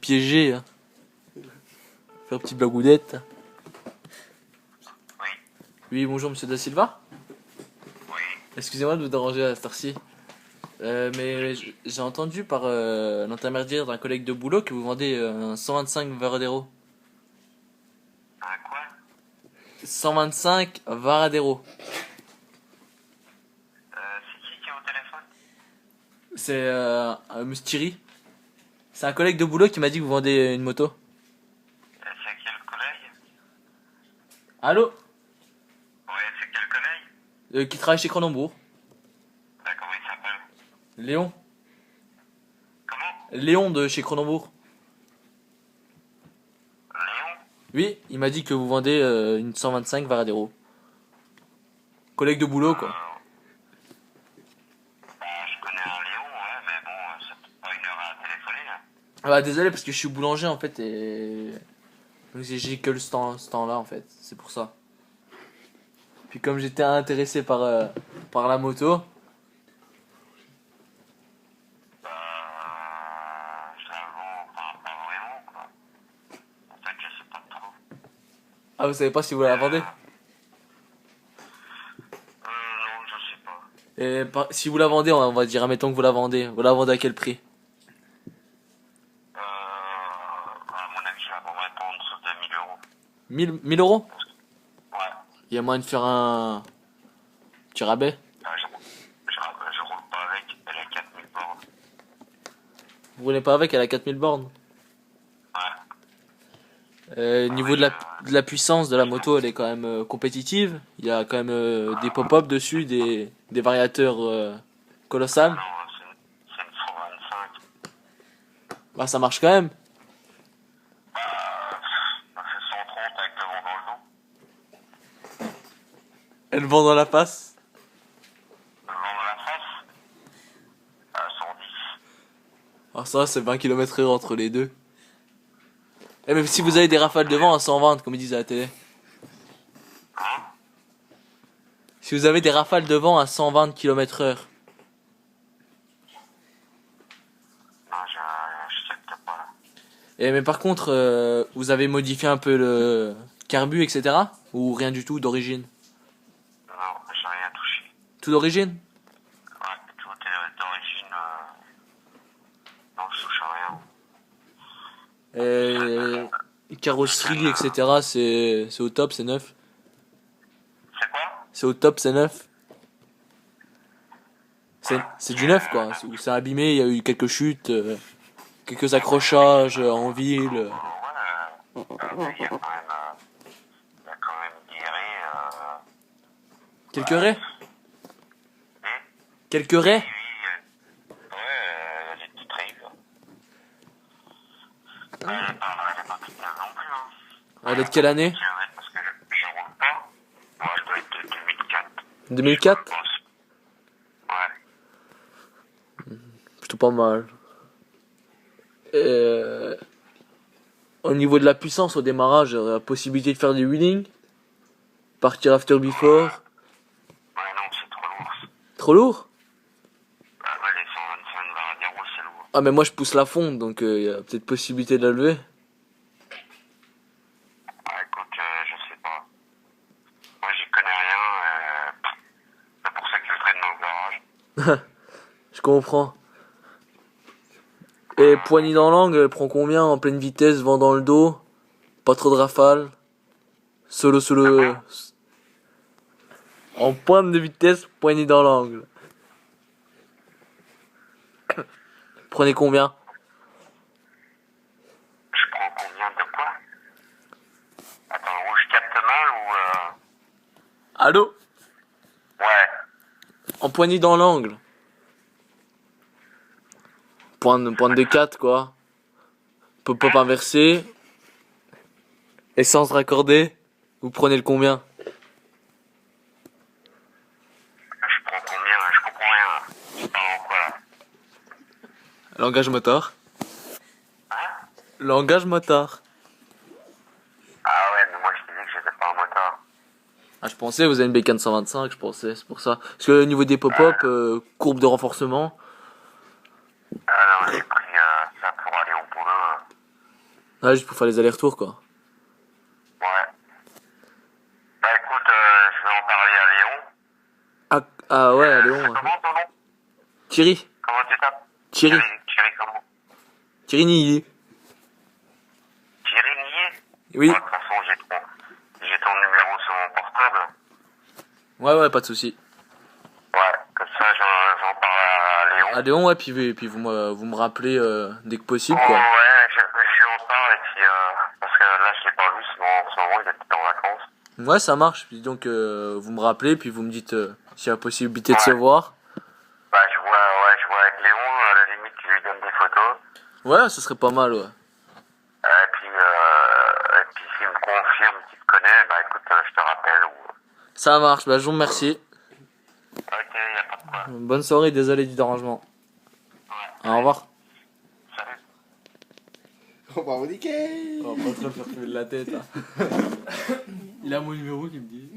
piéger, hein. Faire une petite blagoudette. Oui. Oui, bonjour monsieur Da Silva. Oui. Excusez-moi de vous déranger à cette heure-ci. Mais j'ai entendu par l'intermédiaire d'un collègue de boulot que vous vendez un 125 Varadero. Un quoi? 125 Varadero. C'est qui est au téléphone? C'est monsieur Thierry. C'est un collègue de boulot qui m'a dit que vous vendez une moto. C'est quel collègue? Allô? Ouais, c'est quel collègue? Qui travaille chez Cronenbourg. Comment il s'appelle? Léon. Comment? Léon de chez Cronenbourg. Léon? Oui, il m'a dit que vous vendez une 125 Varadero. Collègue de boulot, quoi. Je connais un Léon, ouais, mais bon, c'est peut-être pas une heure à téléphoner, là. Ah bah désolé parce que je suis boulanger en fait et donc j'ai que ce temps-là en fait, c'est pour ça. Puis comme j'étais intéressé par la moto, Ça vend, enfin, pas vraiment, quoi. En fait, je sais pas trop. ah vous savez pas si vous la vendez? Non, je sais pas. Et si vous la vendez, on va dire admettons que vous la vendez à quel prix? À mon avis, ça va pas en dessous de 1000 euros. 1000 euros? Ouais. Il y a moyen de faire un petit rabais? Je roule pas avec, elle a 4000 bornes. Vous roulez pas avec, elle a 4000 bornes. Ouais. Niveau de la puissance de la moto, elle est quand même compétitive. Il y a quand même des pop-up dessus, des variateurs colossales. Non, c'est une 125. Bah ça marche quand même. Ça fait 130 avec le vent dans le dos. Elle vend dans la face. Le vent dans la face, à 110. Alors ça, c'est 20 km/h entre les deux. Et même si vous avez des rafales de vent à 120, comme ils disent à la télé. Hein? Si vous avez des rafales de vent à 120 km/h. Non, je capte pas là. Et mais par contre, vous avez modifié un peu le carbu, etc. Ou rien du tout d'origine? Non, j'ai rien touché. Tout d'origine? Ouais, tout est d'origine. Non, je touche à rien. Et carrosserie, etc. C'est au top, c'est neuf. C'est quoi? C'est au top, c'est neuf. C'est du neuf quoi. C'est abîmé, il y a eu quelques chutes, quelques accrochages en ville. Ouais, il y a quand même. Il y a quand même des raies. Quelques raies? Hein? Quelques raies? Oui. Ouais, les petites raies. Elle est pas toute neuve non plus. Hein. Elle est de quelle année? Kilomètres parce que je roule pas. Moi, je dois être de 2004. 2004? Je pense. Ouais. Plutôt pas mal. Au niveau de la puissance au démarrage, il y aurait la possibilité de faire du wheeling, partir after before. Ouais, non, c'est trop lourd. Trop lourd? Ouais, les 125 Varadero, c'est lourd. Ah mais moi je pousse la fonte donc il y a peut-être possibilité de la lever. Écoute, je sais pas. Moi, j'y connais rien. C'est pour ça que je traîne dans le garage. Je comprends. Et poignée dans l'angle, elle prend combien en pleine vitesse, vent dans le dos, pas trop de rafale, solo sous le... En pointe de vitesse, poignée dans l'angle. Prenez combien? Je prends combien de quoi? Attends, où je capte mal ou... Allô? Ouais. En poignée dans l'angle. Pointe de 4 quoi. Pop-up inversé. Essence raccordée. Vous prenez le combien? Je prends combien? Je comprends rien. Tu parles en quoi là? Langage moteur. Hein? Langage moteur. Ah ouais, mais moi je disais que j'étais pas un motard. Ah, je pensais, vous avez une bécane 125, je pensais, c'est pour ça. Parce que au niveau des pop-up, courbe de renforcement. Ah non, j'ai pris ça pour aller au boulot. Ouais, juste pour faire les allers-retours, quoi. Ouais. Bah écoute, je vais en parler à Léon. Ah ouais, Léon. C'est comment ton nom? Thierry. Comment tu t'appelles? Thierry. Thierry comment? Thierry Nilly. Thierry Nier? Oui. De toute façon, j'ai ton numéro sur mon portable. Ouais, pas de soucis. Ouais, comme ça j'en parle à Léon. À Léon, ouais, puis vous me rappelez dès que possible, Oh, quoi. ouais, je lui en parle et puis parce que là je l'ai pas vu, sinon en ce moment il était en vacances. Ouais, ça marche. Puis donc, vous me rappelez, puis vous me dites s'il y a possibilité de Ouais. se voir. Bah je vois avec Léon, à la limite tu lui donnes des photos. Ouais, ce serait pas mal, ouais. Et puis s'il me confirme qu'il te connaît, bah écoute, je te rappelle. Ça marche, bah je vous remercie. Ok, y a pas de quoi. Bonne soirée, désolé du dérangement. Ouais. Au revoir. Salut. On va vous niquer. On va pas se faire fumer de la tête. Hein. Il a mon numéro qui me dit.